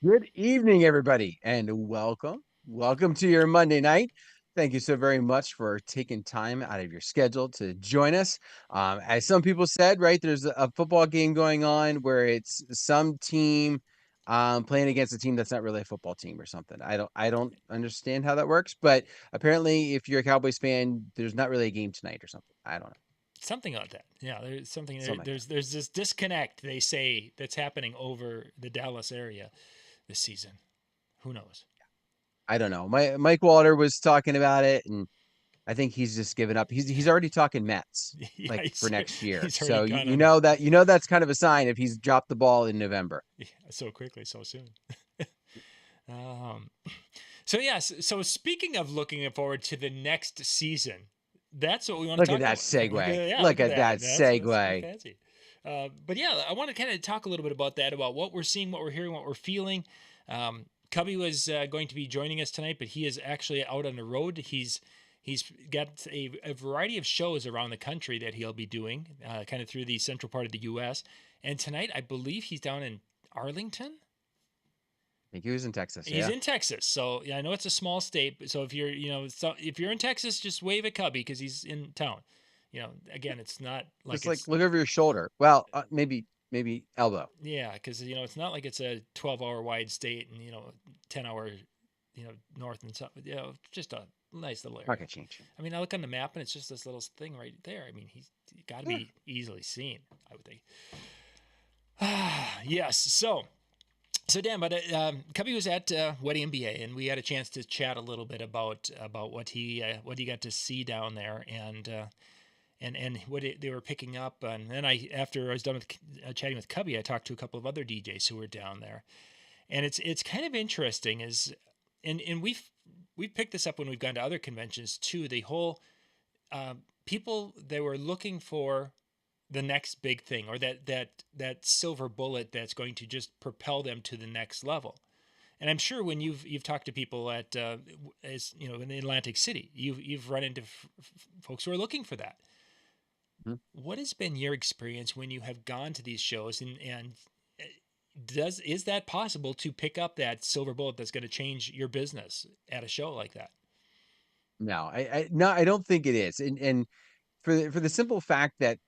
Good evening, everybody, and welcome. Welcome to your Monday night. Thank you so very much for taking time out of your schedule to join us. As some people said, right, there's a football game going on where it's some team playing against a team that's not really a football team or something. I don't understand how that works, but apparently, if you're a Cowboys fan, there's not really a game tonight or something. I don't know, Something like that. Yeah, there's something something like that. there's this disconnect they say that's happening over the Dallas area this season. Who knows? I don't know. Mike Walter was talking about it, and I think he's just given up. He's already talking Mets Yeah, like for next year. he's already So gone you on know that's kind of a sign if he's dropped the ball in November. yeah, so quickly, so soon. um, so yes. So speaking of looking forward to the next season, that's what we want to Look at talk that about. Look segue. at yeah, Look look at at that. that That's pretty segue. fancy. But yeah, I want to kind of talk a little bit about that, about what we're seeing, what we're hearing, what we're feeling. Cubbie was going to be joining us tonight, but he is actually out on the road. He's got a variety of shows around the country that he'll be doing, kind of through the central part of the U.S. And tonight, I believe he's down in Arlington. I think he was in Texas. He's Yeah. in Texas, so yeah, I know it's a small state. So if if you're in Texas, just wave at Cubbie because he's in town. Again, it's not like Just like it's look over your shoulder. Well, maybe elbow. yeah, because it's not like it's a 12-hour wide state and 10-hour, north and south. Just a nice little area. Pocket change. I mean, I look on the map and it's just this little thing right there. I mean, he's got to Yeah. be easily seen, I would think. Yes. So Dan, but Cubby was at Wedding MBA, and we had a chance to chat a little bit about what he got to see down there, and what they were picking up. And then after I was done with chatting with Cubby, I talked to a couple of other DJs who were down there, and it's kind of interesting and we've picked this up when we've gone to other conventions too. The whole uh, people, they were looking for the next big thing, or that silver bullet that's going to just propel them to the next level. And I'm sure when you've talked to people at as in Atlantic City, you've run into folks who are looking for that. Mhm. What has been your experience when you have gone to these shows, and uh, does is that possible to pick up that silver bullet that's going to change your business at a show like that? No, no, I don't think it is. And for the simple fact that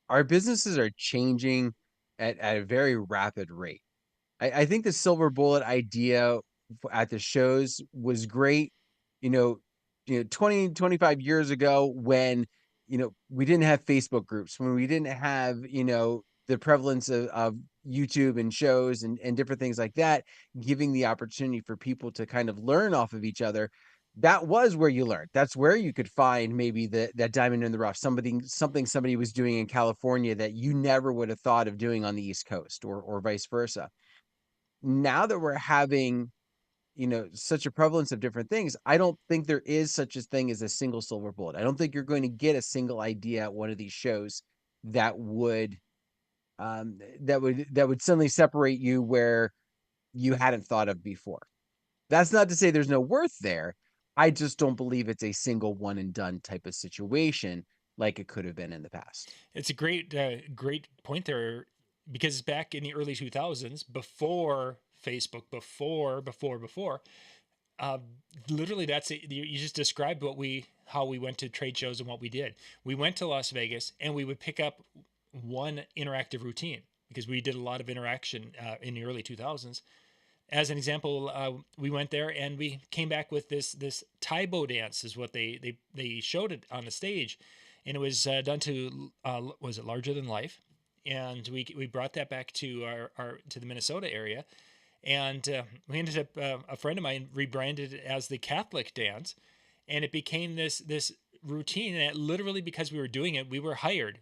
our businesses are changing at a very rapid rate. I think the silver bullet idea at the shows was great, you know, 20, 25 years ago when, we didn't have Facebook groups, when we didn't have, the prevalence of YouTube and shows and different things like that, giving the opportunity for people to kind of learn off of each other. That was where you learned. That's where you could find maybe that diamond in the rough, something somebody was doing in California that you never would have thought of doing on the East Coast or vice versa. Now that we're having, such a prevalence of different things, I don't think there is such a thing as a single silver bullet. I don't think you're going to get a single idea at one of these shows that would suddenly separate you where you hadn't thought of before. That's not to say there's no worth there. I just don't believe it's a single one and done type of situation like it could have been in the past. It's a great point there, because back in the early 2000s, before Facebook, before, uh, literally you just described how we went to trade shows and what we did. We went to Las Vegas and we would pick up one interactive routine because we did a lot of interaction in the early 2000s. As an example, we went there and we came back with this Taibo dance is what they showed it on the stage, and it was done to was it larger than life, and we brought that back to our to the Minnesota area, and we ended up a friend of mine rebranded it as the Catholic dance, and it became this routine. And literally, because we were doing it, we were hired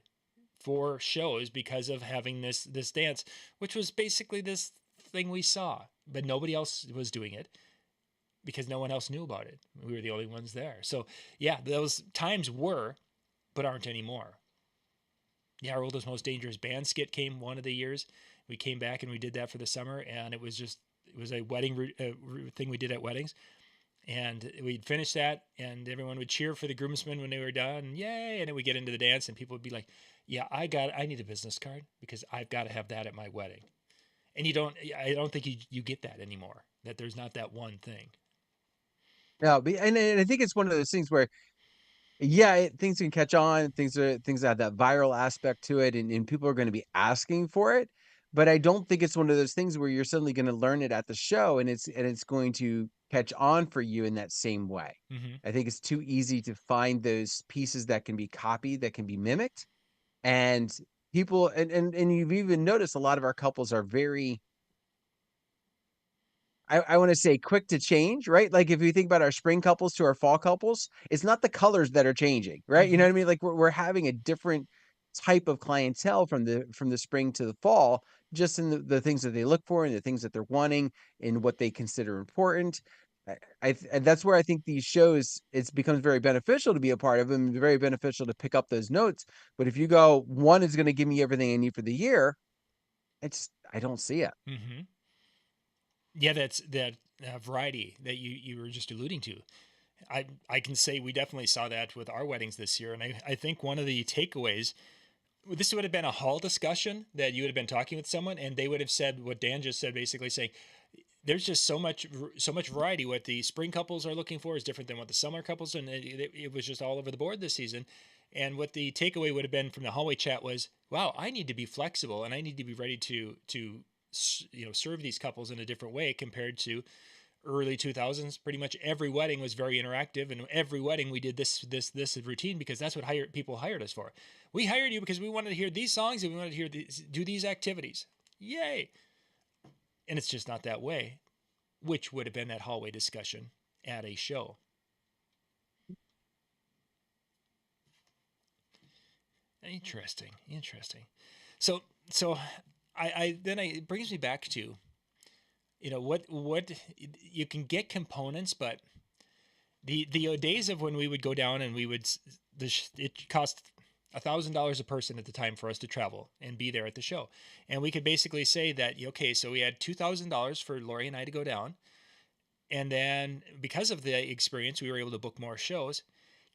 for shows because of having this dance, which was basically this thing we saw, but nobody else was doing it because no one else knew about it. We were the only ones there. So yeah, those times were, but aren't anymore. Yeah, our oldest most dangerous band skit came one of the years. We came back and we did that for the summer, and it was a wedding thing we did at weddings, and we'd finish that, and everyone would cheer for the groomsmen when they were done, yay! And then we get into the dance, and people would be like, "Yeah, I need a business card because I've got to have that at my wedding." And I don't think you get that anymore, that there's not that one thing. No, and I think it's one of those things where yeah, things can catch on. Things have that viral aspect to it, and people are going to be asking for it. But I don't think it's one of those things where you're suddenly going to learn it at the show, and it's going to catch on for you in that same way. Hmm. I think it's too easy to find those pieces that can be copied, that can be mimicked, and people and you've even noticed a lot of our couples are very I want to say quick to change, right? Like if you think about our spring couples to our fall couples, it's not the colors that are changing, right? You know Hmm. what I mean? Like we're having a different type of clientele from the spring to the fall, just in the things that they look for and the things that they're wanting and what they consider important. And that's where I think these shows it's becomes very beneficial to be a part of them, very beneficial to pick up those notes. But if you go, one is going to give me everything I need for the year, it's I don't see it. Hmm. Yeah, that's that variety that you were just alluding to. I can say we definitely saw that with our weddings this year, and I think one of the takeaways, this would have been a hall discussion that you would have been talking with someone, and they would have said what Dan just said, basically saying there's just so much variety. What the spring couples are looking for is different than what the summer couples, and it was just all over the board this season. And what the takeaway would have been from the hallway chat was, wow, I need to be flexible and I need to be ready to serve these couples in a different way compared to early 2000s. Pretty much every wedding was very interactive, and every wedding we did this routine because that's what people hired us for. We hired you because we wanted to hear these songs and we wanted to do these activities. Yay. And it's just not that way, which would have been that hallway discussion at a show. Interesting, interesting. So so I then it brings me back to, what you can get components, but the days of when we would go down and we would it cost $1,000 a person at the time for us to travel and be there at the show, and we could basically say that, okay, so we had $2,000 for Lori and I to go down, and then because of the experience we were able to book more shows.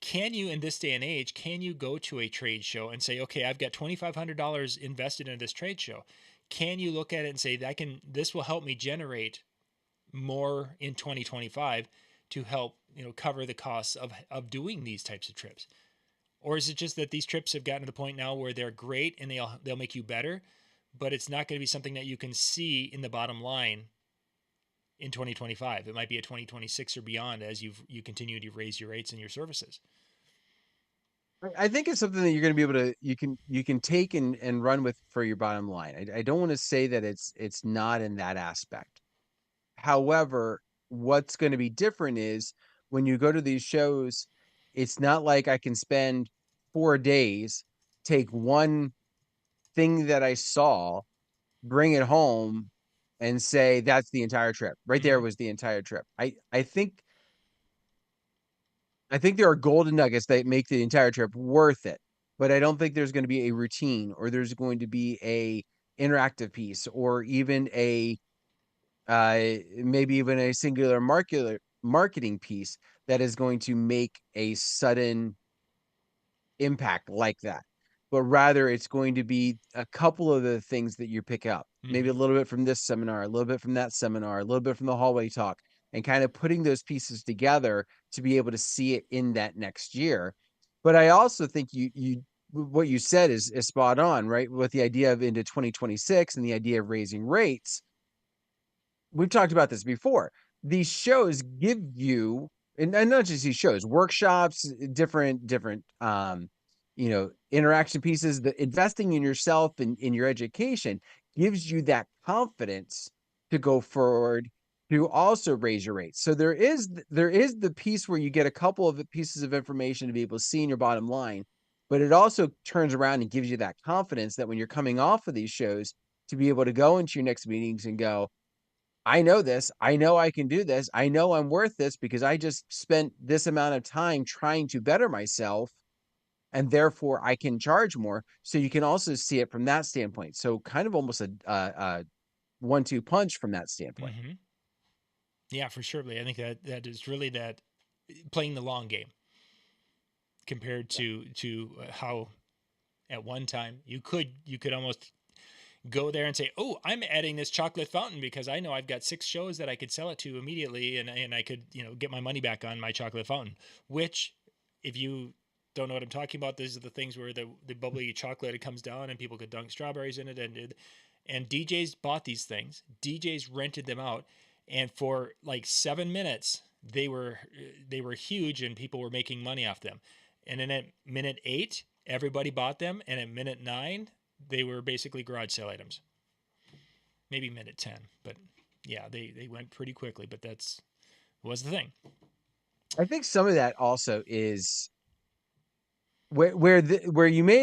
Can you, in this day and age, can you go to a trade show and say, okay, I've got $2,500 invested in this trade show? Can you look at it and say that this will help me generate more in 2025 to help cover the costs of doing these types of trips? Or is it just that these trips have gotten to the point now where they're great and they'll make you better, but it's not going to be something that you can see in the bottom line in 2025? It might be a 2026 or beyond as you continue to raise your rates and your services. I think it's something that you're going to be able to you can take and run with for your bottom line. I don't want to say that it's not in that aspect. However, what's going to be different is when you go to these shows, it's not like I can spend 4 days, take one thing that I saw, bring it home, and say that's the entire trip. Right there Mm-hmm. was the entire trip. I think there are golden nuggets that make the entire trip worth it, but I don't think there's going to be a routine or there's going to be a interactive piece or even a maybe even a singular marketing piece that is going to make a sudden impact like that. But rather, it's going to be a couple of the things that you pick up, maybe a Mm-hmm. little bit from this seminar, a little bit from that seminar, a little bit from the hallway talk, and kind of putting those pieces together to be able to see it in that next year. But I also think you what you said is spot on, right? With the idea of into 2026 and the idea of raising rates, we've talked about this before. These shows give you, and not just these shows, workshops, different interaction pieces, the investing in yourself and in your education gives you that confidence to go forward to also raise your rates. So there is the piece where you get a couple of pieces of information to be able to see in your bottom line, but it also turns around and gives you that confidence that when you're coming off of these shows to be able to go into your next meetings and go, I know this. I know I can do this. I know I'm worth this because I just spent this amount of time trying to better myself and therefore I can charge more. So you can also see it from that standpoint. So kind of almost a 1-2 punch from that standpoint. Mm-hmm. Yeah, for sure. I think that is really that playing the long game compared to how at one time you could almost go there and say, oh, I'm adding this chocolate fountain because I know I've got 6 shows that I could sell it to immediately, and I could, get my money back on my chocolate fountain. Which, if you don't know what I'm talking about, these are the things where the bubbly chocolate, it comes down and people could dunk strawberries in it, and DJs bought these things. DJs rented them out, and for like 7 minutes, they were huge, and people were making money off them. And then at minute 8, everybody bought them, and at minute 9, they were basically garage sale items. Maybe minute 10, but yeah, they went pretty quickly. But that's was the thing. I think some of that also is where you may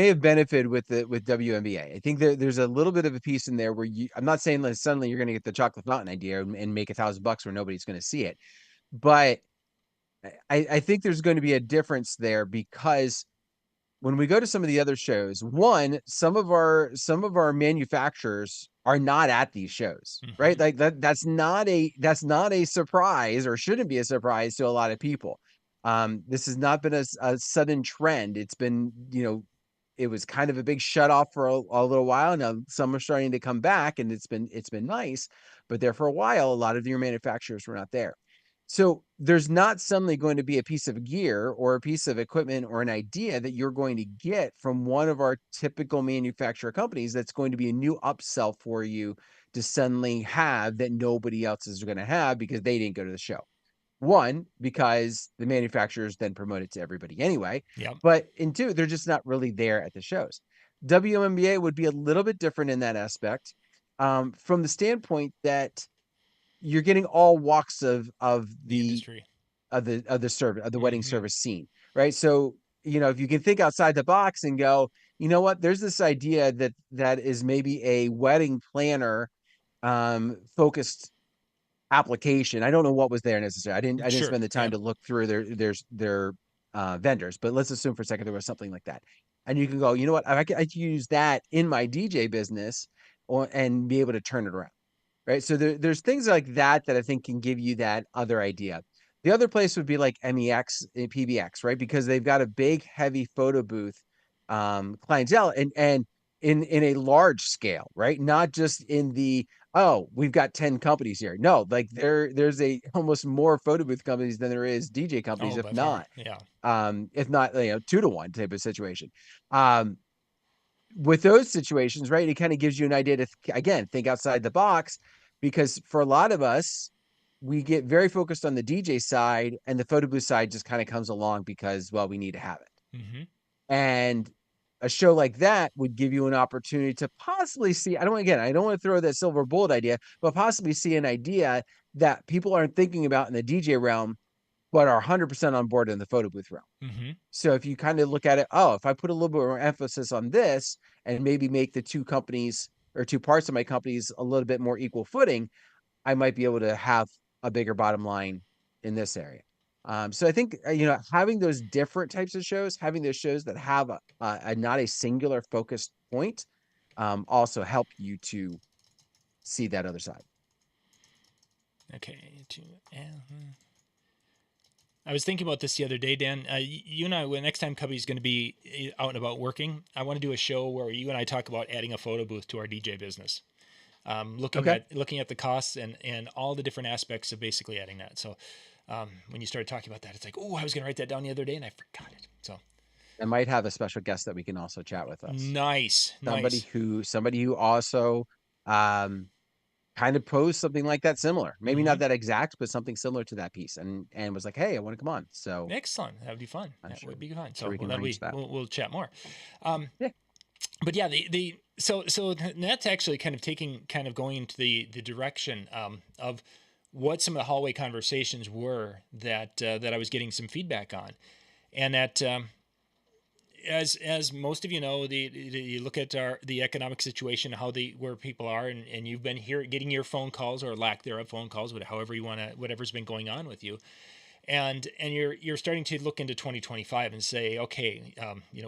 have benefited with WNBA. I think there's a little bit of a piece in there where I'm not saying that suddenly you're going to get the chocolate fountain idea and make $1,000 where nobody's going to see it, but I think there's going to be a difference there because when we go to some of the other shows, one, some of our manufacturers are not at these shows, right? Mm-hmm. Like that's not a surprise, or shouldn't be a surprise to a lot of people. This has not been a sudden trend. It's been, it was kind of a big shut off for a little while. Now some are starting to come back, and it's been nice, but there for a while, a lot of your manufacturers were not there. So there's not suddenly going to be a piece of gear or a piece of equipment or an idea that you're going to get from one of our typical manufacturer companies that's going to be a new upsell for you to suddenly have that nobody else is going to have because they didn't go to the show. One, because the manufacturers then promote it to everybody anyway. Yep. But in two, they're just not really there at the shows. WNBA would be a little bit different in that aspect, from the standpoint that you're getting all walks of The the industry. service, of the wedding Mm-hmm. service scene, right? So, if you can think outside the box and go, you know what, there's this idea that is maybe a wedding planner focused application. I don't know what was there necessarily. I didn't Sure. spend the time Yep. to look through their vendors, but let's assume for a second there was something like that. And you can go, you know what, I could use that in my DJ business, and be able to turn it around. Right. So there's things like that I think can give you that other idea. The other place would be like MEX and PBX, right? Because they've got a big, heavy photo booth clientele, and in a large scale, right? Not just in the, oh, we've got 10 companies here. No, like there's a almost more photo booth companies than there is DJ companies, Oh, by far. Yeah. if not, 2 to 1 type of situation. Um, with those situations, right, it kind of gives you an idea to, again, think outside the box, because for a lot of us, we get very focused on the DJ side, and the photo booth side just kind of comes along because, well, we need to have it. Mm-hmm. And a show like that would give you an opportunity to possibly see, I don't want to throw that silver bullet idea, but possibly see an idea that people aren't thinking about in the DJ realm, but are 100% on board in the photo booth realm. Mm-hmm. So if you kind of look at it, oh, if I put a little bit more emphasis on this and maybe make the two companies or two parts of my companies a little bit more equal footing, I might be able to have a bigger bottom line in this area. So I think, having those different types of shows, having those shows that have a not a singular focused point, also help you to see that other side. Okay. I was thinking about this the other day, Dan. You and I, when next time Cubbie's going to be out and about working, I want to do a show where you and I talk about adding a photo booth to our DJ business. Looking Okay. at the costs and all the different aspects of basically adding that. So when you started talking about that, it's like, oh, I was going to write that down the other day and I forgot it. So I might have a special guest that we can also chat with us. nice, Somebody nice. who also um kind of posed something like that, similar, maybe Mm-hmm. not that exact, but something similar to that piece, and was like, hey, I want to come on. So Excellent. That would be fun. I'm That sure would be fun. sure So we well, can that'll arrange be that. we'll chat more. Um, Yeah. but yeah, so that's actually kind of going into the direction of what some of the hallway conversations were that I was getting some feedback on, and that as most of you know, you look at the economic situation, where people are, and you've been here getting your phone calls or lack thereof phone calls, however you want to, whatever's been going on with you, and you're starting to look into 2025 and say, okay,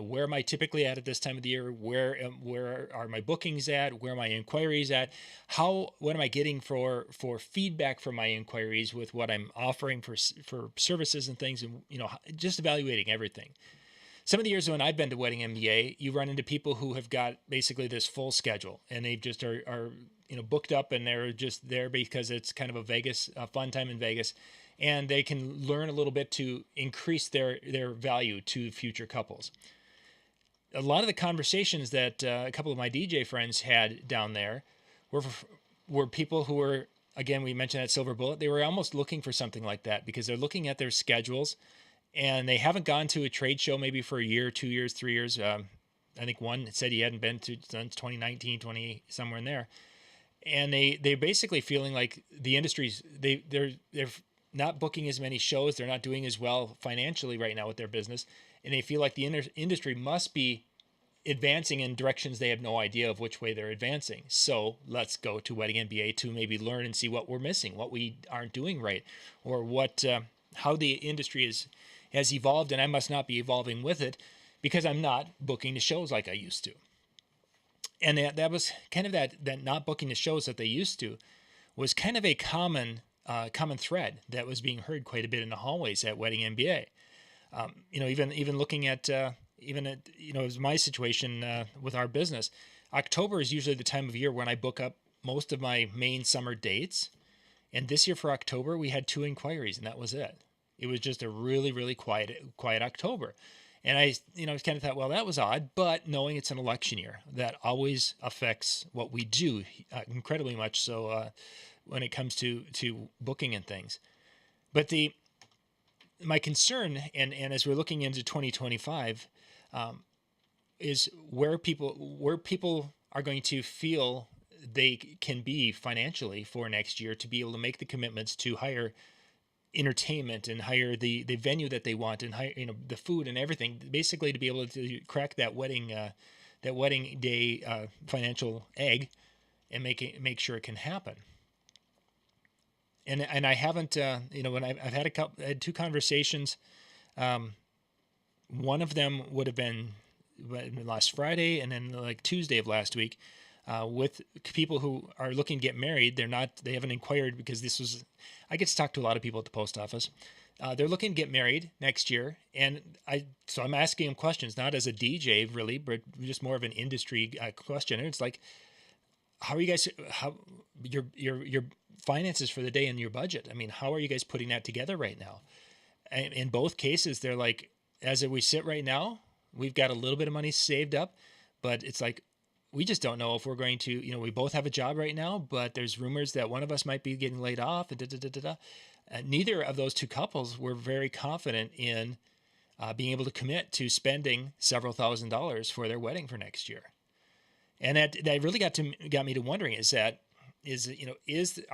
where am I typically at this time of the year? Where are my bookings at? Where are my inquiries at? What am I getting for feedback from my inquiries with what I'm offering for services and things, and just evaluating everything. some of the years when I've been to Wedding MBA, you run into people who have got basically this full schedule, and they just are booked up, and they're just there because it's kind of a fun time in Vegas, and they can learn a little bit to increase their value to future couples. A lot of the conversations that a couple of my DJ friends had down there were people who were, again, we mentioned that silver bullet. They were almost looking for something like that because they're looking at their schedules, and they haven't gone to a trade show maybe for a year, 2 years, 3 years. I think one said he hadn't been to since 2019, 20, somewhere in there. And they're basically feeling like the industry's, they're not booking as many shows. They're not doing as well financially right now with their business. And they feel like the industry must be advancing in directions they have no idea of which way they're advancing. So let's go to Wedding MBA to maybe learn and see what we're missing, what we aren't doing right, or what how the industry has evolved, and I must not be evolving with it because I'm not booking the shows like I used to. And that was kind of that not booking the shows that they used to was kind of a common thread that was being heard quite a bit in the hallways at Wedding MBA. Even looking at it was my situation with our business. October is usually the time of year when I book up most of my main summer dates. And this year for October, we had 2 inquiries, and that was it. It was just a really, really quiet October. And I kind of thought, well, that was odd, but knowing it's an election year, that always affects what we do incredibly much so when it comes to booking and things. But my concern, and as we're looking into 2025, is where people are going to feel they can be financially for next year to be able to make the commitments to hire entertainment and hire the venue that they want and hire the food and everything, basically to be able to crack that wedding day financial egg and make sure it can happen. And I haven't when I've had I had 2 conversations. One of them would have been last Friday, and then like Tuesday of last week, with people who are looking to get married. They haven't inquired because I get to talk to a lot of people at the post office. They're looking to get married next year, and so I'm asking them questions, not as a DJ really, but just more of an industry question. And it's like, how are you guys? How your finances for the day and your budget? I mean, how are you guys putting that together right now? And in both cases, they're like, as we sit right now, we've got a little bit of money saved up, but it's like, we just don't know if we're going to, we both have a job right now, but there's rumors that one of us might be getting laid off. Neither of those 2 couples were very confident in being able to commit to spending several $1,000s for their wedding for next year. And that really got me to wondering, are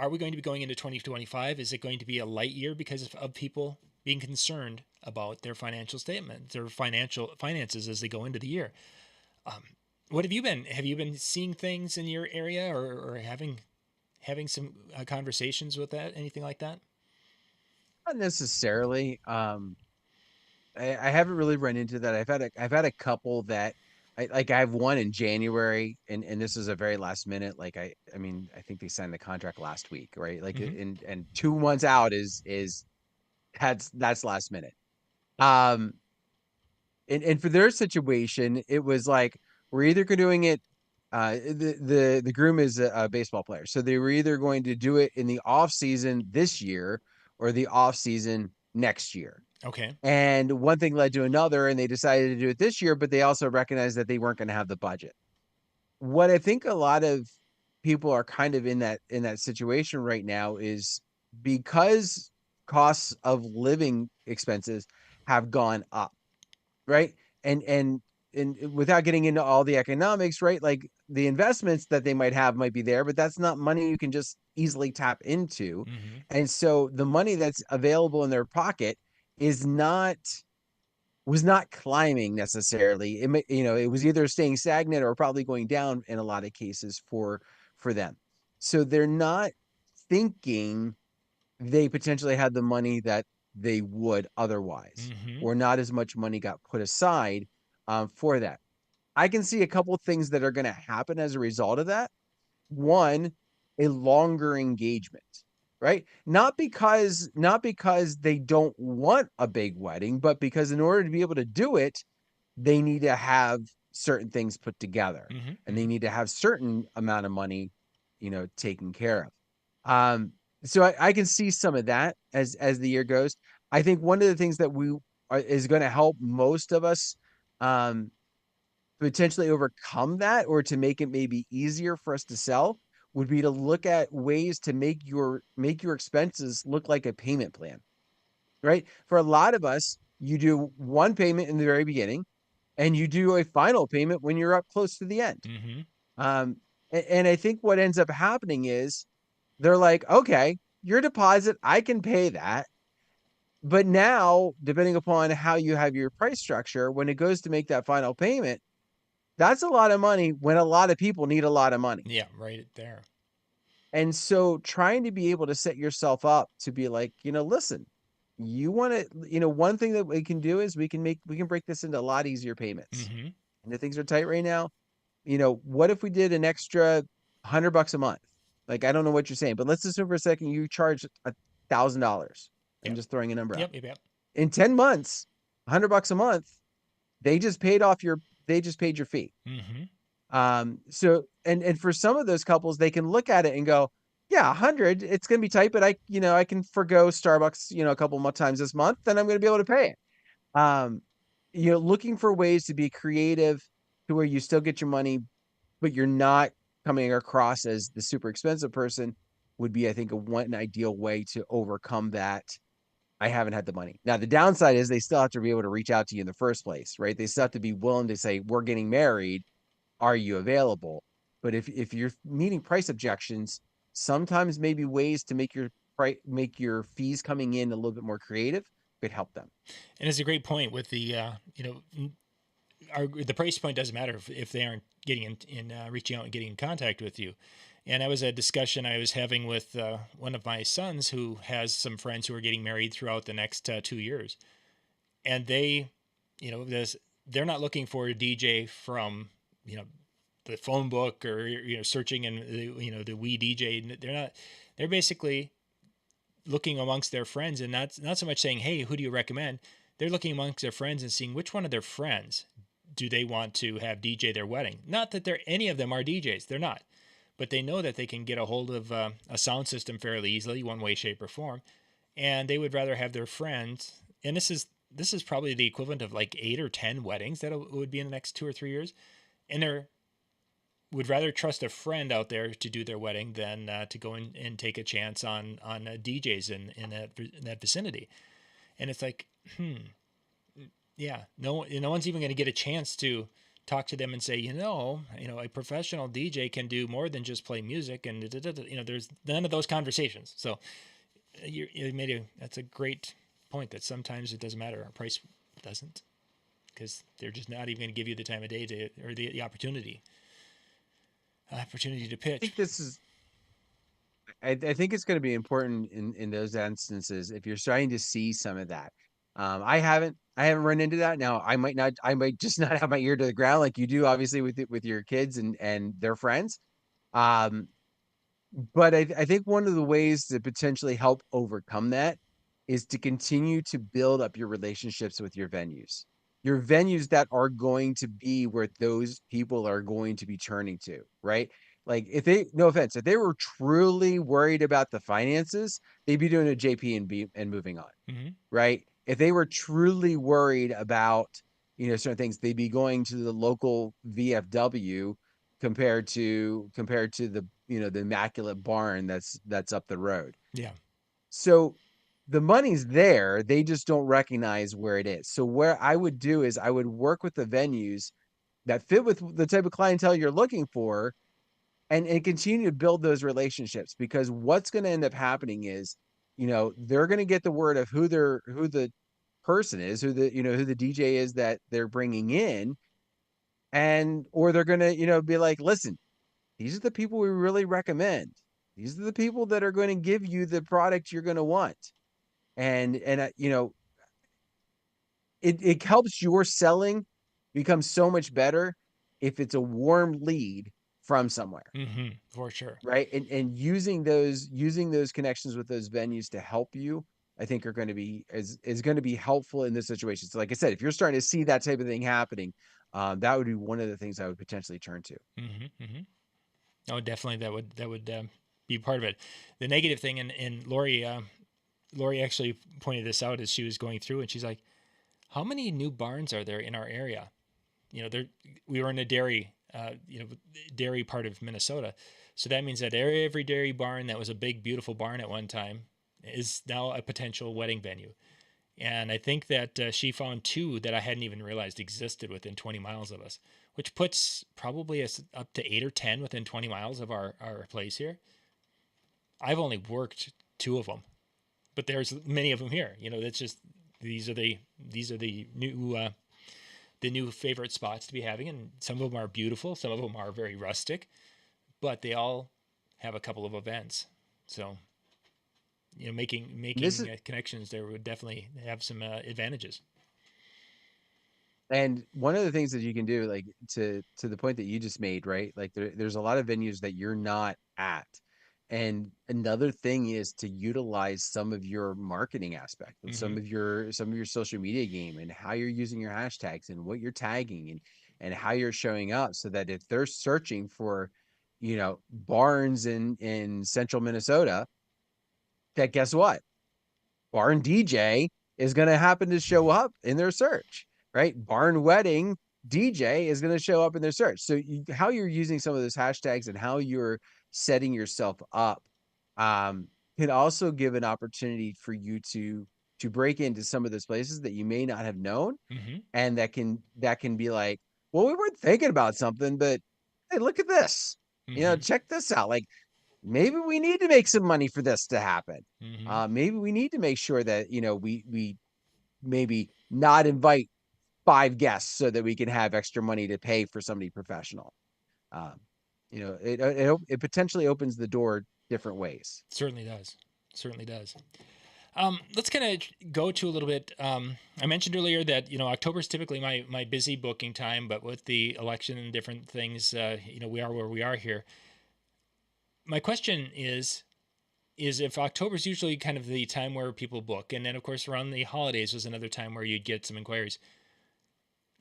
we going to be going into 2025? Is it going to be a light year because of people being concerned about their financial statement, their finances as they go into the year? What have you been seeing things in your area or having some conversations with that, anything like that? Not necessarily. I haven't really run into that. I've had a couple that I have one in January, and this is a very last minute. Like I mean, I think they signed the contract last week, right? Like Mm-hmm. and 2 months out is that's last minute. Um, and for their situation, it was like we're either doing it. The groom is a baseball player, so they were either going to do it in the off season this year or the off season next year. Okay. And one thing led to another, and they decided to do it this year, but they also recognized that they weren't going to have the budget. What I think a lot of people are kind of in that situation right now is because costs of living expenses have gone up, right? And without getting into all the economics, right? Like the investments that they might be there, but that's not money you can just easily tap into. Mm-hmm. And so the money that's available in their pocket is not was not climbing necessarily. It was either staying stagnant or probably going down in a lot of cases for them. So they're not thinking they potentially had the money that they would otherwise, Mm-hmm. or not as much money got put aside for that. I can see a couple things that are going to happen as a result of that. One, a longer engagement, right? Not because they don't want a big wedding, but because in order to be able to do it, they need to have certain things put together, Mm-hmm. and they Mm-hmm. need to have certain amount of money, taken care of. So I can see some of that as the year goes. I think one of the things that is going to help most of us um, potentially overcome that, or to make it maybe easier for us to sell, would be to look at ways to make your expenses look like a payment plan, right? For a lot of us, you do one payment in the very beginning, and you do a final payment when you're up close to the end. Mm-hmm. Um, and I think what ends up happening is they're like, okay, your deposit, I can pay that. But now, depending upon how you have your price structure, when it goes to make that final payment, that's a lot of money when a lot of people need a lot of money. Yeah, right there. And so trying to be able to set yourself up to be like, listen, you want to, one thing that we can do is we can break this into a lot easier payments. Mm-hmm. And if things are tight right now, what if we did an extra $100 a month? Like, I don't know what you're saying, but let's assume for a second you charge $1,000. I'm Yep. just throwing a number out. Yep. Yep. Yep. In 10 months, $100 a month, they just paid your fee. Mm-hmm. So and for some of those couples, they can look at it and go, yeah, 100, it's going to be tight, but I can forgo Starbucks, a couple more times this month, then I'm going to be able to pay it. Um, looking for ways to be creative to where you still get your money, but you're not coming across as the super expensive person, would be, I think, an ideal way to overcome that. I haven't had the money. Now, the downside is they still have to be able to reach out to you in the first place, right? They still have to be willing to say, we're getting married. Are you available? But if you're meeting price objections, sometimes maybe ways to make your fees coming in a little bit more creative could help them. And it's a great point with the the price point doesn't matter if they aren't getting in reaching out and getting in contact with you. And that was a discussion I was having with one of my sons who has some friends who are getting married throughout the next 2 years, and they're not looking for a DJ from the phone book or searching in the we DJ. They're not. They're basically looking amongst their friends, and not so much saying, hey, who do you recommend. They're looking amongst their friends and seeing which one of their friends do they want to have DJ their wedding. Not that any of them are DJs, they're not, but they know that they can get a hold of a sound system fairly easily, one way, shape, or form, and they would rather have their friends. And this is probably the equivalent of like 8 or 10 weddings that would be in the next 2 or 3 years, and they're would rather trust a friend out there to do their wedding than to go in and take a chance on DJs in that vicinity. And it's like, yeah, no one's even going to get a chance to talk to them and say, a professional DJ can do more than just play music, and there's none of those conversations. So that's a great point, that sometimes it doesn't matter. Our price doesn't, because they're just not even going to give you the time of day or the opportunity to I pitch. think this is I think it's going to be important in those instances if you're starting to see some of that. I haven't run into that. Now, I might just not have my ear to the ground like you do, obviously, with your kids and their friends. Um, but I think one of the ways to potentially help overcome that is to continue to build up your relationships with your venues that are going to be where those people are going to be turning to, right? Like, no offense, if they were truly worried about the finances, they'd be doing a JP and moving on, Mm-hmm. right? If they were truly worried about, certain things, they'd be going to the local VFW compared to the immaculate barn that's up the road. Yeah. So the money's there, they just don't recognize where it is. So what I would do is I would work with the venues that fit with the type of clientele you're looking for, and continue to build those relationships, because what's going to end up happening is, they're going to get the word of who the person is, who the DJ is that they're bringing in, and or they're going to, be like, listen, these are the people we really recommend. These are the people that are going to give you the product you're going to want. And it helps your selling become so much better if it's a warm lead from somewhere, Mm-hmm. For sure. right? And using those connections with those venues to help you. I think are going to be is going to be helpful in this situation. So, like I said, if you're starting to see that type of thing happening, that would be one of the things I would potentially turn to. Mm-hmm. Oh, definitely that would be part of it. The negative thing, and Lori actually pointed this out as she was going through, and she's like, "How many new barns are there in our area?" There we were in a dairy part of Minnesota, so that means that every dairy barn that was a big, beautiful barn at one time is now a potential wedding venue. And I think that she found two that I hadn't even realized existed within 20 miles of us, which puts probably us up to 8 or 10 within 20 miles of our place here. I've only worked two of them, but there's many of them here. That's just these are the new favorite spots to be having, and some of them are beautiful, some of them are very rustic, but they all have a couple of events. So making This making is connections there would definitely have some advantages. And one of the things that you can do, like to the point that you just made, right? Like there's a lot of venues that you're not at. And another thing is to utilize some of your marketing aspect and Mm-hmm. some of your social media game and how you're using your hashtags and what you're tagging and how you're showing up so that if they're searching for, barns in central Minnesota, that guess what? Barn DJ is going to happen to show up in their search, right? Barn wedding DJ is going to show up in their search. So how you're using some of those hashtags and how you're setting yourself up can also give an opportunity for you to break into some of those places that you may not have known, Mm-hmm. and that can be like, well, we weren't thinking about something, but hey, look at this. Mm-hmm. Check this out. Like maybe we need to make some money for this to happen. Mm-hmm. Maybe we need to make sure that we maybe not invite 5 guests so that we can have extra money to pay for somebody professional. Um, it potentially opens the door different ways. Certainly does. Certainly does. Let's kind of go to a little bit. I mentioned earlier that October is typically my busy booking time, but with the election and different things, we are where we are here. My question is if October is usually kind of the time where people book, and then of course around the holidays was another time where you'd get some inquiries.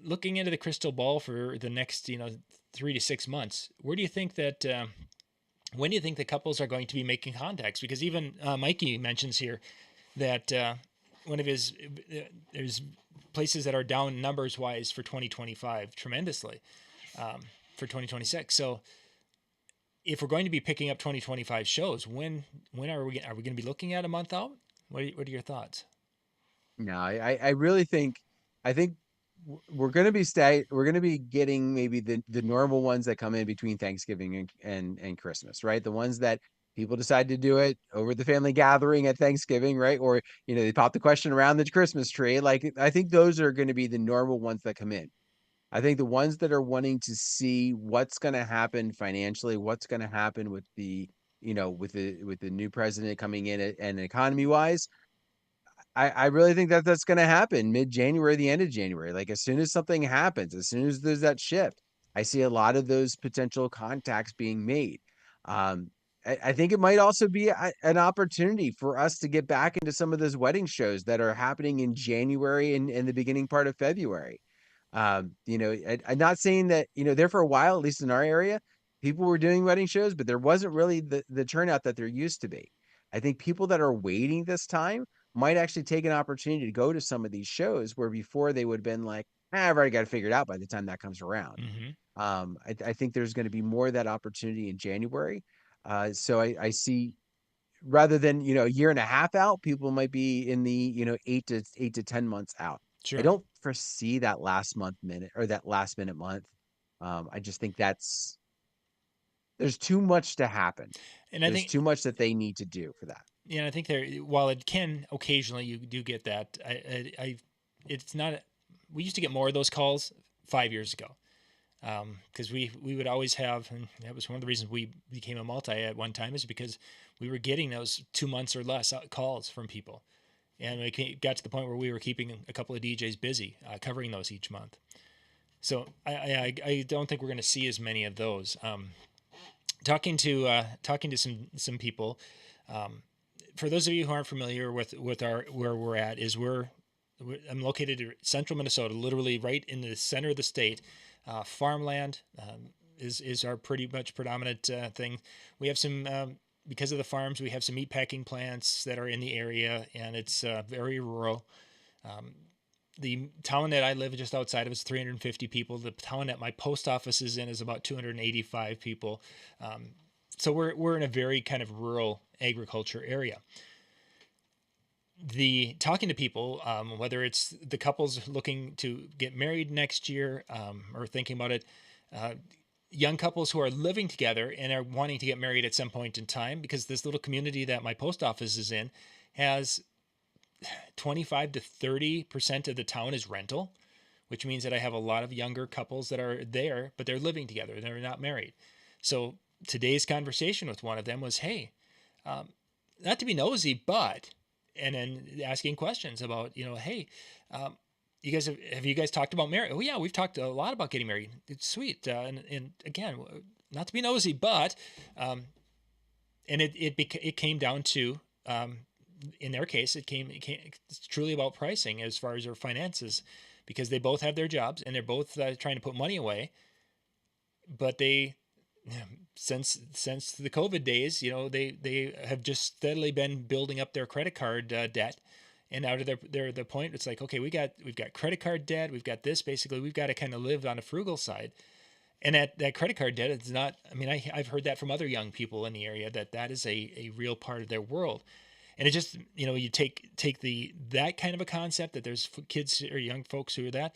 Looking into the crystal ball for the next 3 to 6 months, where do you think that? When do you think the couples are going to be making contacts? Because even Mikey mentions here that one of his there's places that are down numbers wise for 2025 tremendously for 2026. So if we're going to be picking up 2025 shows, when are we going to be looking at a month out? What are your thoughts? No, I really think I think we're going to be we're going to be getting maybe the normal ones that come in between Thanksgiving and Christmas, right? The ones that people decide to do it over the family gathering at Thanksgiving, right? Or they pop the question around the Christmas tree. Like I think those are going to be the normal ones that come in. I think the ones that are wanting to see what's going to happen financially, what's going to happen with the new president coming in and economy wise, I really think that that's going to happen mid-January, the end of January. Like as soon as something happens, as soon as there's that shift, I see a lot of those potential contacts being made. Um, I think it might also be an opportunity for us to get back into some of those wedding shows that are happening in January and the beginning part of February. I'm not saying that, there for a while, at least in our area, people were doing wedding shows, but there wasn't really the turnout that there used to be. I think people that are waiting this time might actually take an opportunity to go to some of these shows where before they would have been like, I've already got it figured out by the time that comes around. Mm-hmm. I think there's going to be more of that opportunity in January. So I see rather than, a year and a half out, people might be in the, 8 to 10 months out. I Sure. don't foresee that last minute month. I just think there's too much to happen. And I There's think too much that they need to do for that. I think there, while it can occasionally you do get that, it's not. We used to get more of those calls 5 years ago because we would always have, and that was one of the reasons we became a multi at one time, is because we were getting those 2 months or less calls from people, and it got to the point where we were keeping a couple of DJs busy covering those each month. So I don't think we're going to see as many of those. Talking to some people. for those of you who aren't familiar with our where we're at, is I'm located in central Minnesota, literally right in the center of the state. Farmland is our pretty much predominant thing. We have some because of the farms, we have some meat packing plants that are in the area, and it's very rural. The town that I live just outside of is 350 people. The town that my post office is in is about 285 people. So we're in a very kind of rural agriculture area. The talking to people, whether it's the couples looking to get married next year or thinking about it, young couples who are living together and are wanting to get married at some point in time, because this little community that my post office is in has 25 to 30% of the town is rental, which means that I have a lot of younger couples that are there, but they're living together. They're not married. So today's conversation with one of them was, hey, not to be nosy, but, and then asking questions about, hey, you guys have you guys talked about marriage? Oh yeah, we've talked a lot about getting married. It's sweet. And again, not to be nosy, but, and it came down to, in their case, it's truly about pricing as far as their finances, because they both have their jobs and they're both trying to put money away. But they, since the COVID days, they have just steadily been building up their credit card debt. And now to their point, it's like, okay, we've got credit card debt. We've got this, basically, we've got to kind of live on a frugal side. And that credit card debt is not, I mean, I've heard that from other young people in the area, that is a real part of their world. And it just, you take that kind of a concept, that there's kids or young folks who are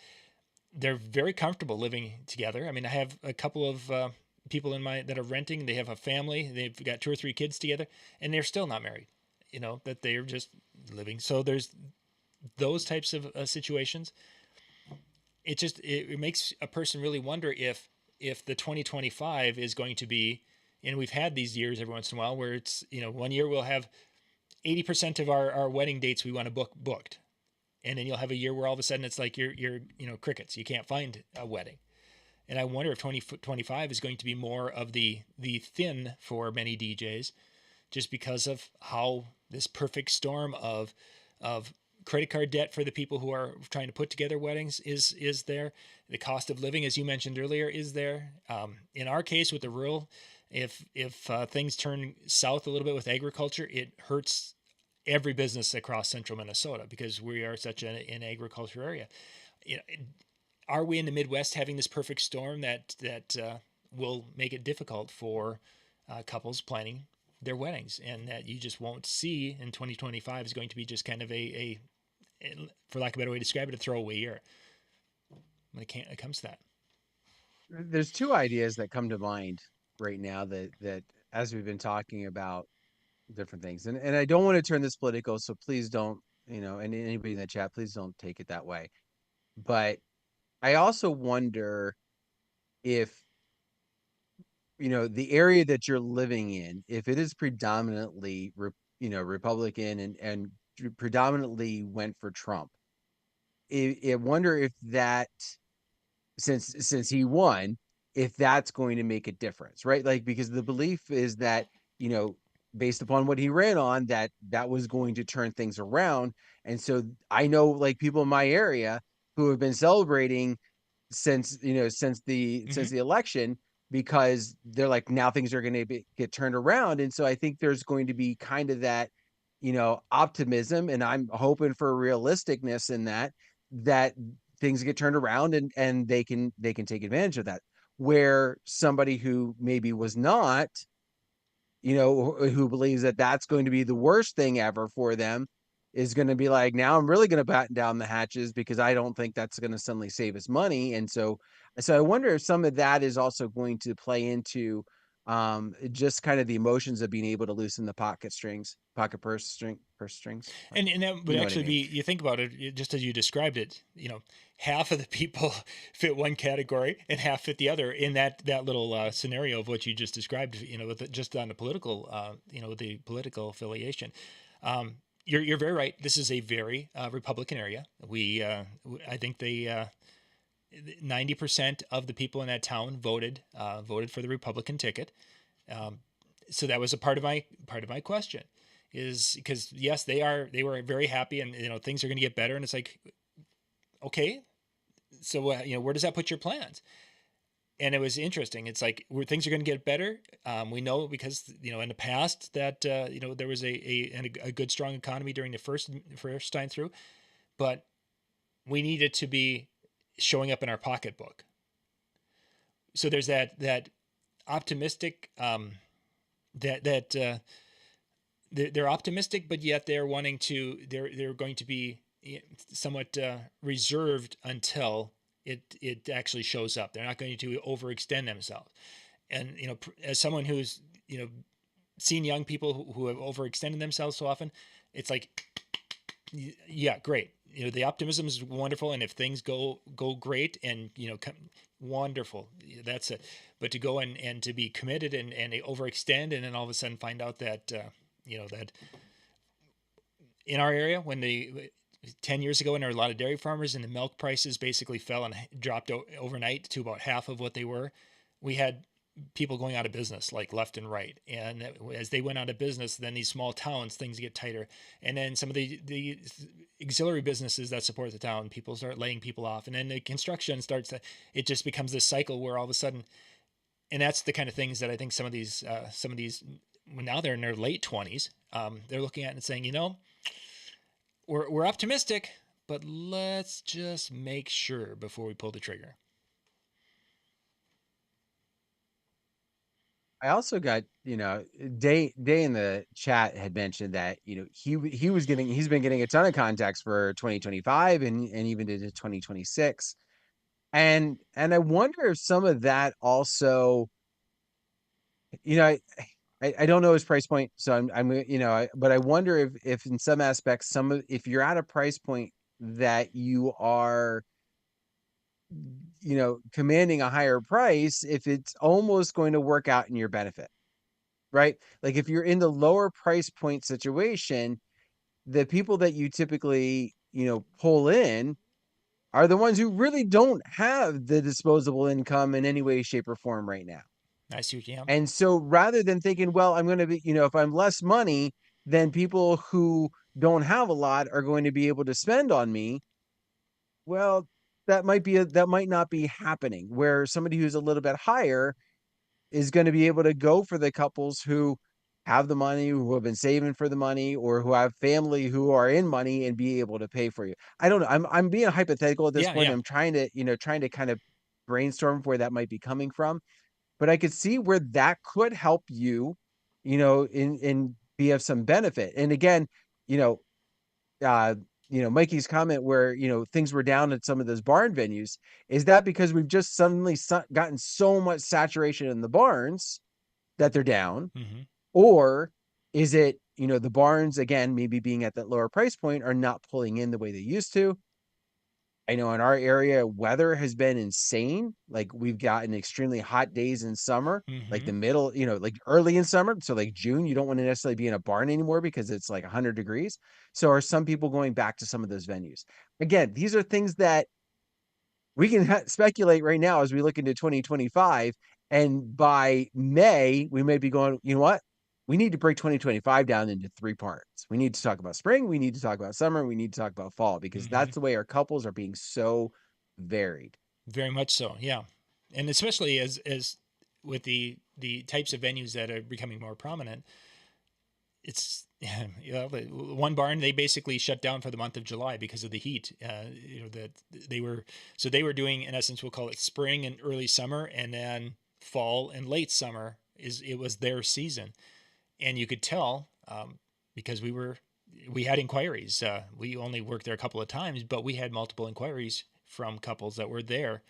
they're very comfortable living together. I mean, I have a couple of people that are renting. They have a family. They've got 2 or 3 kids together, and they're still not married. That they're just living. So there's those types of situations. It makes a person really wonder if the 2025 is going to be, and we've had these years every once in a while where it's, one year we'll have 80% of our wedding dates we want to booked. And then you'll have a year where all of a sudden it's like you're crickets. You can't find a wedding. And I wonder if 2025 is going to be more of the thin for many DJs, just because of how this perfect storm of credit card debt for the people who are trying to put together weddings is there. The cost of living, as you mentioned earlier, is there. In our case with the rural, if things turn south a little bit with agriculture, it hurts every business across central Minnesota, because we are such an agriculture area. Are we in the Midwest having this perfect storm that will make it difficult for couples planning their weddings, and that you just won't see in 2025 is going to be just kind of a for lack of a better way to describe it, a throwaway year when it comes to that? There's 2 ideas that come to mind right now that as we've been talking about different things, and I don't want to turn this political, so please don't, and anybody in the chat, please don't take it that way. But I also wonder if, the area that you're living in, if it is predominantly, Republican and predominantly went for Trump, I wonder if that, since he won, if that's going to make a difference, right? Like, because the belief is that, you know, based upon what he ran on, that was going to turn things around. And so I know, like, people in my area who have been celebrating since Mm-hmm. the election, because they're like, now things are going to get turned around. And so I think there's going to be kind of that, optimism, and I'm hoping for realisticness in that things get turned around, and they can take advantage of that, where somebody who maybe was not, who believes that that's going to be the worst thing ever for them, is going to be like, now I'm really going to batten down the hatches, because I don't think that's going to suddenly save us money. And so I wonder if some of that is also going to play into just kind of the emotions of being able to loosen the pocket purse strings. And that would You know what I actually mean? be, you think about it, just as you described it, half of the people fit one category and half fit the other in that little scenario of what you just described, just on the political, the political affiliation. You're very right. This is a very Republican area. I think 90% of the people in that town voted for the Republican ticket. So that was a part of my question. is because yes, they were very happy, and things are going to get better, and it's like, okay, so where does that put your plans? And it was interesting. It's like where things are going to get better. We know because in the past that there was a good strong economy during the first time through, but we need it to be showing up in our pocketbook. So there's that optimistic that they're optimistic, but yet they're going to be somewhat reserved until it actually shows up. They're not going to overextend themselves. And as someone who's seen young people who have overextended themselves so often, it's like, yeah, great. The optimism is wonderful, and if things go great, and wonderful, that's it. But to go and to be committed and they overextend, and then all of a sudden find out that that in our area, when they 10 years ago, when there were a lot of dairy farmers and the milk prices basically fell and dropped overnight to about half of what they were, we had people going out of business like left and right. And as they went out of business, then these small towns, things get tighter. And then some of the auxiliary businesses that support the town, people start laying people off. And then the construction starts to, it just becomes this cycle where all of a sudden, and that's the kind of things that I think some of these, when now they're in their late 20s, they're looking at and saying, we're optimistic, but let's just make sure before we pull the trigger. I also got, Day in the chat had mentioned that, he's been getting a ton of contacts for 2025 and even into 2026. And I wonder if some of that also, you know, I don't know his price point, so but I wonder if in some aspects, if you're at a price point that you are, commanding a higher price, if it's almost going to work out in your benefit, right? Like if you're in the lower price point situation, the people that you typically, pull in are the ones who really don't have the disposable income in any way, shape, or form right now. I see what you have. And so rather than thinking, well, I'm going to be, if I'm less money, then people who don't have a lot are going to be able to spend on me. Well, that might not be happening, where somebody who's a little bit higher is going to be able to go for the couples who have the money, who have been saving for the money, or who have family who are in money and be able to pay for you. I don't know. I'm being hypothetical at this Yeah, point. yeah. I'm trying to kind of brainstorm where that might be coming from, but I could see where that could help you, in be of some benefit. And again, you know, uh, Mikey's comment where, things were down at some of those barn venues, is that because we've just suddenly gotten so much saturation in the barns that they're down? Mm-hmm. Or is it, the barns, again, maybe being at that lower price point, are not pulling in the way they used to? I know in our area, weather has been insane. Like we've gotten extremely hot days in summer, like Mm-hmm. the middle, like early in summer. So like June, you don't want to necessarily be in a barn anymore because it's like 100 degrees. So are some people going back to some of those venues? Again, these are things that we can speculate right now as we look into 2025. And by May, we may be going, you know what? We need to break 2025 down into three parts. We need to talk about spring. We need to talk about summer. We need to talk about fall, because Mm-hmm. that's the way our couples are being so varied. Very much so. Yeah. And especially as with the types of venues that are becoming more prominent, it's one barn they basically shut down for the month of July because of the heat. That they were doing, in essence, we'll call it spring and early summer, and then fall and late summer it was their season. And you could tell, because we had inquiries. We only worked there a couple of times, but we had multiple inquiries from couples that were there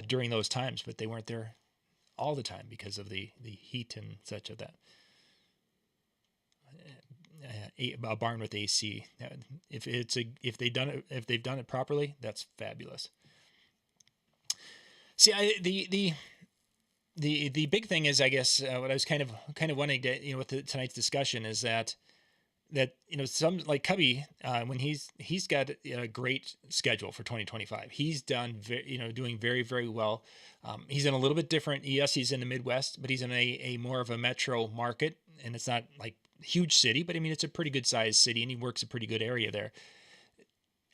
during those times, but they weren't there all the time because of the heat and such of that. A barn with AC. If they've done it properly, that's fabulous. See, the big thing is, I guess, what I was kind of wanting to, with tonight's discussion, is that some like Cubbie, when he's got a great schedule for 2025. He's done doing very, very well. He's in a little bit different. Yes, he's in the Midwest, but he's in a more of a metro market, and it's not like huge city, but I mean, it's a pretty good sized city, and he works a pretty good area there.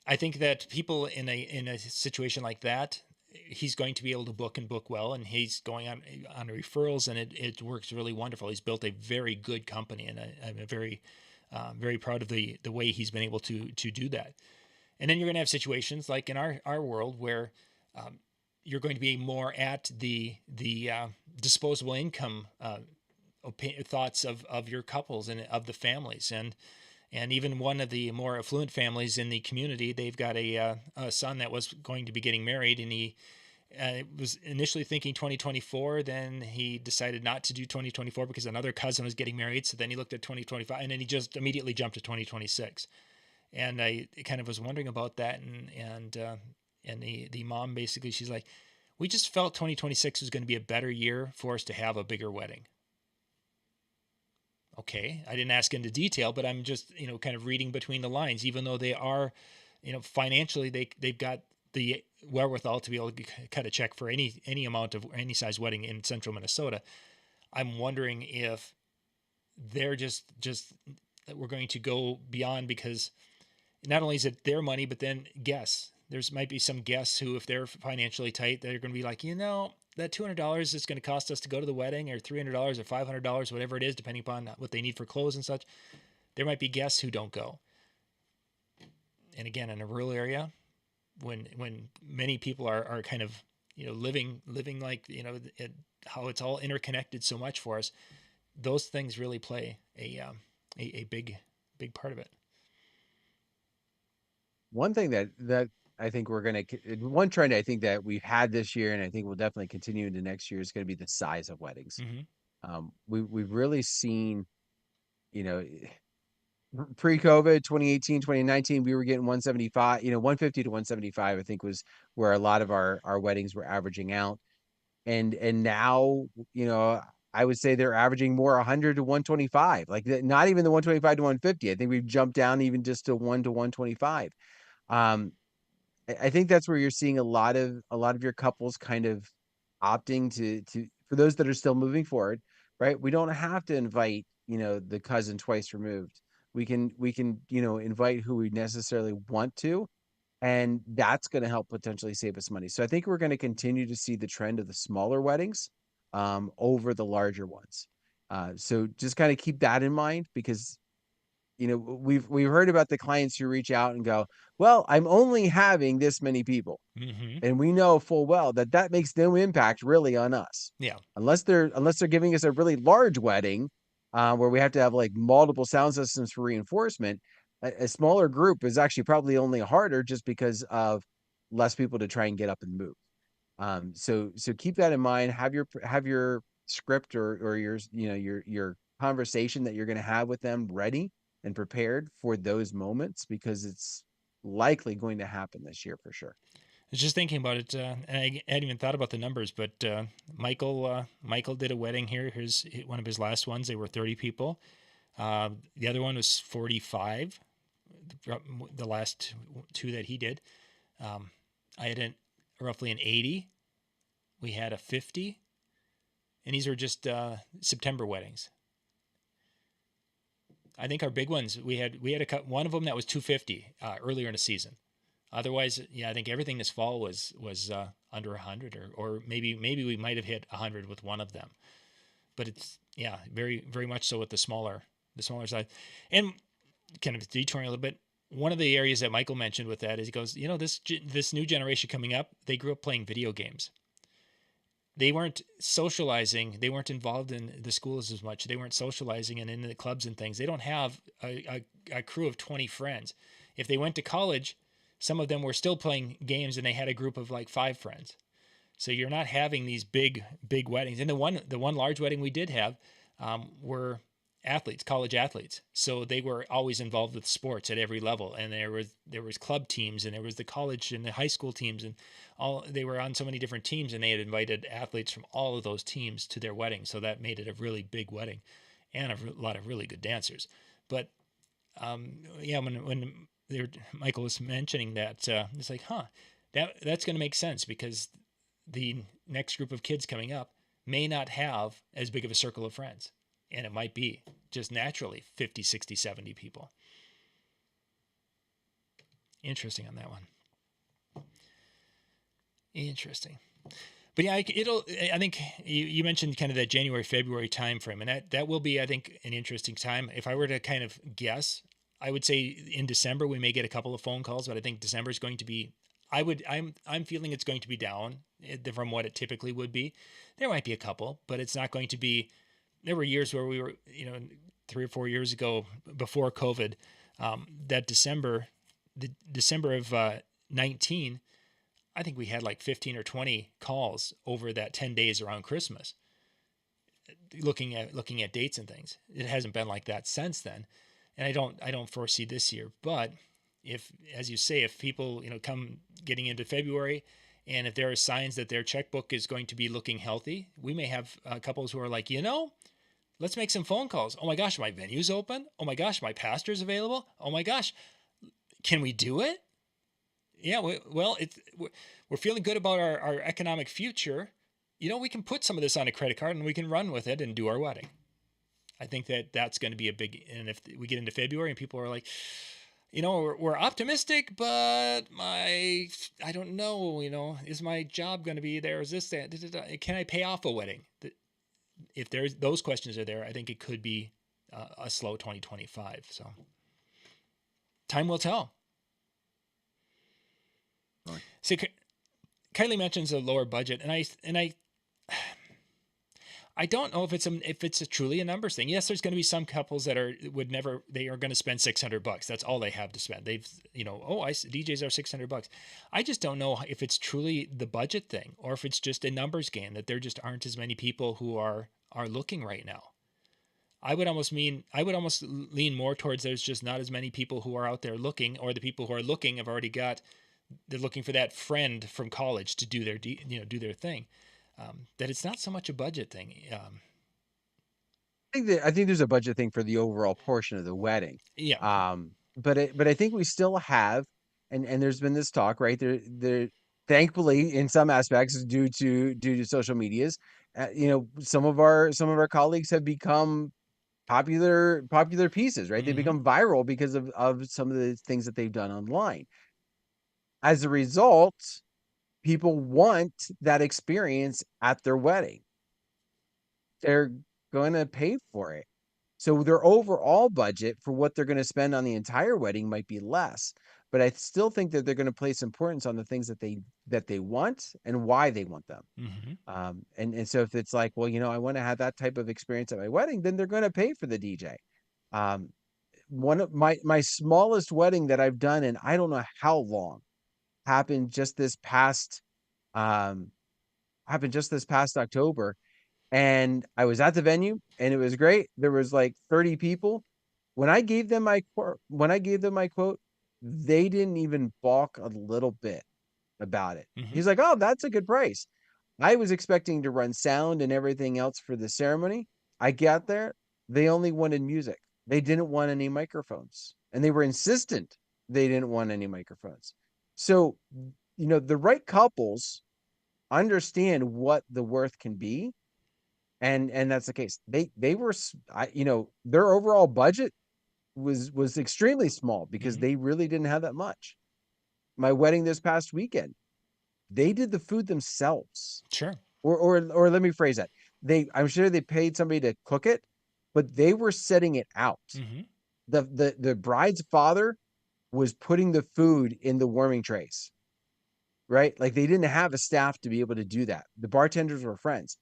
I think that people in a situation like that, he's going to be able to book and book well, and he's going on referrals, and it works really wonderful. He's built a very good company, and I'm very proud of the way he's been able to do that. And then you're going to have situations like in our world where you're going to be more at the disposable income thoughts of your couples and of the families, and even one of the more affluent families in the community, they've got a son that was going to be getting married, and he was initially thinking 2024. Then he decided not to do 2024 because another cousin was getting married. So then he looked at 2025, and then he just immediately jumped to 2026. And I kind of was wondering about that, and the mom basically, she's like, we just felt 2026 was going to be a better year for us to have a bigger wedding. Okay, I didn't ask into detail, but I'm just, kind of reading between the lines. Even though they are, financially they've got the wherewithal to be able to cut a check for any amount of any size wedding in central Minnesota. I'm wondering if they're just we're going to go beyond, because not only is it their money, but then guests. There's might be some guests who, if they're financially tight, they're going to be like, that $200 is going to cost us to go to the wedding, or $300 or $500, whatever it is, depending upon what they need for clothes and such. There might be guests who don't go. And again, in a rural area, when many people are kind of, living like, how it's all interconnected so much for us, those things really play a big part of it. One thing that I think one trend I think that we've had this year, and I think will definitely continue into next year, is going to be the size of weddings. Mm-hmm. We've really seen, you know, pre-COVID, 2018, 2019, we were getting 175, 150 to 175, I think was where a lot of our weddings were averaging out. And now, I would say they're averaging more 100 to 125, like not even the 125 to 150. I think we've jumped down even just to 1 to 125. Um, I think that's where you're seeing a lot of your couples kind of opting to for those that are still moving forward, right? We don't have to invite, the cousin twice removed. We can, invite who we necessarily want to, and that's going to help potentially save us money. So I think we're going to continue to see the trend of the smaller weddings over the larger ones. So just kind of keep that in mind, because we've heard about the clients who reach out and go, well, I'm only having this many people, Mm-hmm. and we know full well that that makes no impact really on us, Yeah. unless they're giving us a really large wedding, where we have to have like multiple sound systems for reinforcement. A smaller group is actually probably only harder, just because of less people to try and get up and move. So keep that in mind. Have your script, or your conversation that you're going to have with them ready and prepared for those moments, because it's likely going to happen this year for sure. I was just thinking about it, and I hadn't even thought about the numbers. But Michael did a wedding here. Here's one of his last ones. They were 30 people. The other one was 45. The last two that he did, I had roughly an 80. We had a 50, and these are just September weddings. I think our big ones, we had one of them that was 250 earlier in the season. Otherwise, yeah, I think everything this fall was under 100, or maybe we might have hit 100 with one of them. But it's, yeah, very very much so with the smaller side. And kind of detouring a little bit, one of the areas that Michael mentioned with that is, he goes, this new generation coming up, they grew up playing video games. They weren't socializing. They weren't involved in the schools as much. They weren't socializing and in the clubs and things. They don't have a crew of 20 friends. If they went to college, some of them were still playing games, and they had a group of like 5 friends. So you're not having these big weddings. And the one large wedding we did have were athletes, college athletes. So they were always involved with sports at every level. And there was club teams, and there was the college and the high school teams, and they were on so many different teams, and they had invited athletes from all of those teams to their wedding. So that made it a really big wedding, and a lot of really good dancers. But yeah, when Michael was mentioning that, it's like, that's going to make sense, because the next group of kids coming up may not have as big of a circle of friends. And it might be just naturally 50, 60, 70 people. Interesting on that one. Interesting. But yeah, I think you mentioned kind of that January, February timeframe, and that will be, I think, an interesting time. If I were to kind of guess, I would say in December we may get a couple of phone calls, but I think December is going to be. I'm feeling it's going to be down from what it typically would be. There might be a couple, but it's not going to be. There were years where we were, 3 or 4 years ago before COVID, that the December of 19. I think we had like 15 or 20 calls over that 10 days around Christmas, looking at dates and things. It hasn't been like that since then. And I don't foresee this year, but if, as you say, if people, come getting into February, and if there are signs that their checkbook is going to be looking healthy, we may have couples who are like, let's make some phone calls. Oh my gosh, my venue's open. Oh my gosh, my pastor's available. Oh my gosh, can we do it? Yeah, well, we're feeling good about our economic future. We can put some of this on a credit card and we can run with it and do our wedding. I think that's going to be a big, and if we get into February and people are like, we're optimistic, but I don't know, is my job going to be there? Is this, that? Can I pay off a wedding? If those questions are there, I think it could be a slow 2025. So time will tell. Right. So Kylie mentions a lower budget, and I don't know if it's a truly a numbers thing. Yes, there's going to be some couples that they are going to spend $600. That's all they have to spend. They've, DJs are $600. I just don't know if it's truly the budget thing or if it's just a numbers game, that there just aren't as many people who are looking right now. I would almost lean more towards there's just not as many people who are out there looking, or the people who are looking have already they're looking for that friend from college to do their thing. That it's not so much a budget thing. I think there's a budget thing for the overall portion of the wedding. Yeah. But I think we still have, and there's been this talk, right? There thankfully in some aspects due to social medias, some of our colleagues have become popular pieces, right? They Mm-hmm. become viral because of some of the things that they've done online. As a result, people want that experience at their wedding. They're going to pay for it. So their overall budget for what they're going to spend on the entire wedding might be less, but I still think that they're going to place importance on the things that they want and why they want them. Mm-hmm. And so if it's like, well, I want to have that type of experience at my wedding, then they're going to pay for the DJ. Um, one of my smallest wedding that I've done in I don't know how long happened just this past um happened just this past October, and I was at the venue and it was great. There was like 30 people. When I gave them my quote, they didn't even balk a little bit about it. Mm-hmm. He's like, "Oh, that's a good price." I was expecting to run sound and everything else for the ceremony. I got there, they only wanted music. They didn't want any microphones. And they were insistent they didn't want any microphones. So, the right couples understand what the worth can be, and that's the case. They were their overall budget was extremely small because Mm-hmm. they really didn't have that much. My wedding this past weekend, they did the food themselves. Sure. Or let me phrase that. I'm sure they paid somebody to cook it, but they were setting it out. Mm-hmm. The bride's father was putting the food in the warming trays, right? Like they didn't have a staff to be able to do that. The bartenders were friends.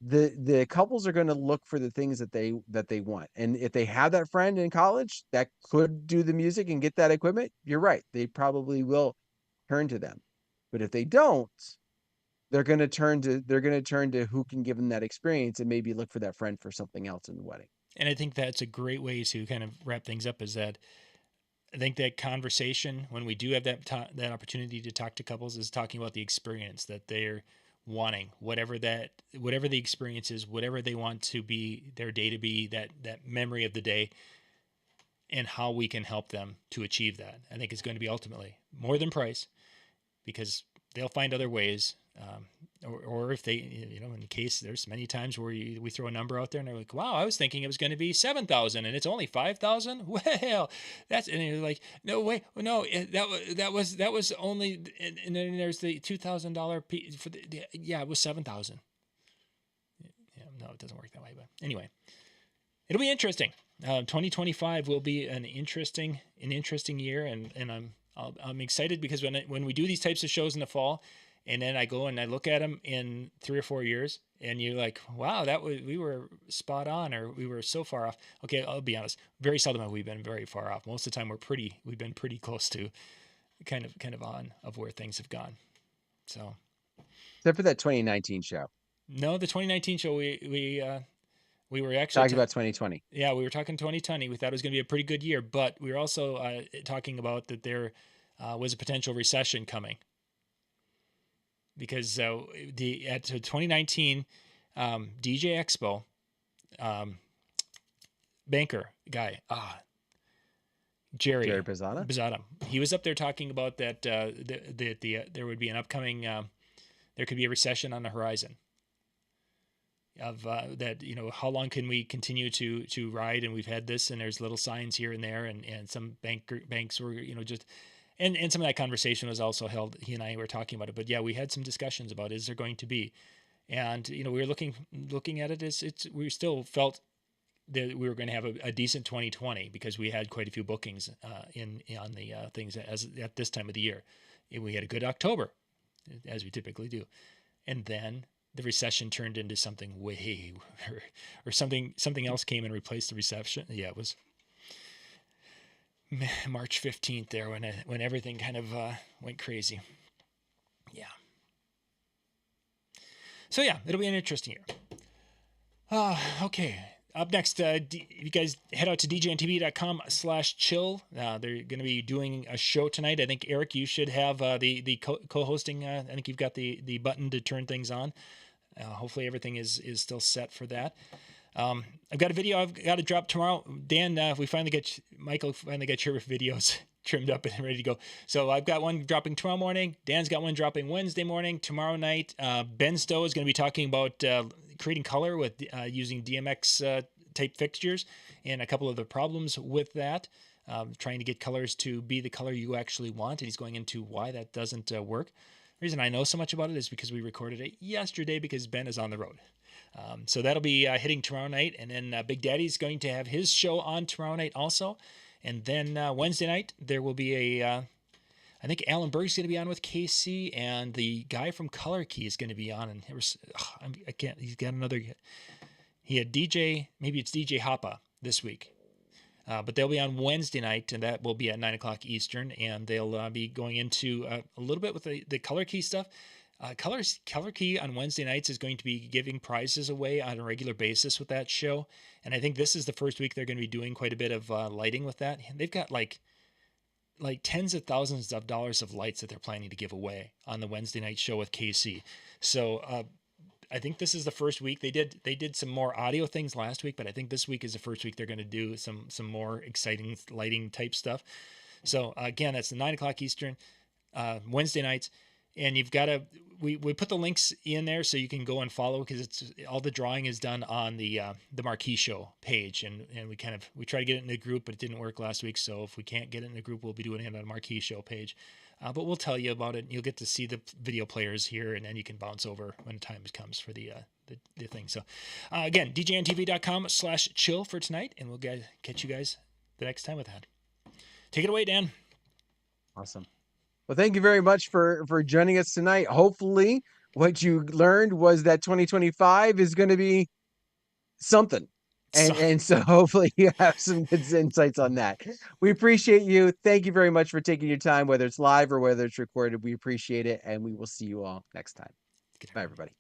The couples are going to look for the things that they want, and if they have that friend in college that could do the music and get that equipment, you're right, they probably will turn to them. But if they don't, they're going to turn to who can give them that experience, and maybe look for that friend for something else in the wedding. And I think that's a great way to kind of wrap things up, is that I think that conversation, when we do have that opportunity to talk to couples, is talking about the experience that they're wanting, whatever the experience is, whatever they want to be their day to be, that memory of the day, and how we can help them to achieve that. I think it's going to be ultimately more than price, because they'll find other ways Or if they, in case there's many times where we throw a number out there and they're like, wow, I was thinking it was going to be 7,000 and it's only 5,000. Well, and you're like, no, wait, no, that was only, and then there's the $2,000 for yeah, it was 7,000. Yeah, no, it doesn't work that way. But anyway, it'll be interesting. 2025 will be an interesting year, and I'm excited because when we do these types of shows in the fall, and then I go and I look at them in 3 or 4 years, and you're like, wow, we were spot on, or we were so far off. Okay, I'll be honest. Very seldom have we been very far off. Most of the time, we've been pretty close to kind of on of where things have gone. So, except for that 2019 show. No, the 2019 show we were actually talking about 2020. Yeah, we were talking 2020. We thought it was going to be a pretty good year, but we were also talking about that there was a potential recession coming because at 2019 DJ Expo banker guy Jerry Bizzata, he was up there talking about that there would be an upcoming there could be a recession on the horizon. Of that, how long can we continue to ride? And we've had this, and there's little signs here and there, and some banks were, just, and some of that conversation was also held. He and I were talking about it, but yeah, we had some discussions about, is there going to be, and we were looking at it we still felt that we were going to have a decent 2020 because we had quite a few bookings on the things at this time of the year. We had a good October, as we typically do, and then the recession turned into something way, or something else came and replaced the recession. Yeah, it was March 15th there when everything kind of went crazy. Yeah. So yeah, it'll be an interesting year. Okay. Up next, you guys head out to DJNTV.com/chill. They're going to be doing a show tonight. I think, Eric, you should have the co-hosting. I think you've got the button to turn things on. Hopefully everything is still set for that. I've got a video I've got to drop tomorrow. Dan, Michael finally got your videos trimmed up and ready to go. So I've got one dropping tomorrow morning. Dan's got one dropping Wednesday morning. Tomorrow night, Ben Stowe is going to be talking about creating color with using DMX type fixtures and a couple of the problems with that. Trying to get colors to be the color you actually want. And he's going into why that doesn't work. The reason I know so much about it is because we recorded it yesterday because Ben is on the road. So that'll be hitting tomorrow night. And then Big Daddy's going to have his show on tomorrow night also. And then Wednesday night, there will be I think Alan Berg's going to be on with KC, and the guy from Color Key is going to be on. And he's got another, he had DJ, maybe it's DJ Hoppa this week. But they'll be on Wednesday night, and that will be at 9 o'clock Eastern, and they'll be going into a little bit with the Color Key stuff. Color Key on Wednesday nights is going to be giving prizes away on a regular basis with that show, and I think this is the first week they're going to be doing quite a bit of lighting with that. And they've got like tens of thousands of dollars of lights that they're planning to give away on the Wednesday night show with KC. So I think this is the first week. They did some more audio things last week, but I think this week is the first week they're going to do some more exciting lighting type stuff. So again, that's the 9 o'clock Eastern, Wednesday nights. And you've got to, we put the links in there so you can go and follow, because it's all the drawing is done on the Marquee Show page. And we try to get it in the group, but it didn't work last week. So if we can't get it in the group, we'll be doing it on the Marquee Show page. But we'll tell you about it. You'll get to see the video players here, and then you can bounce over when the time comes for the thing. So again, DJNTV.com/chill for tonight, and we'll catch you guys the next time with that. Take it away, Dan. Awesome. Well, thank you very much for joining us tonight. Hopefully what you learned was that 2025 is going to be something. And so hopefully you have some good insights on that. We appreciate you. Thank you very much for taking your time, whether it's live or whether it's recorded. We appreciate it. And we will see you all next time. Bye, everybody.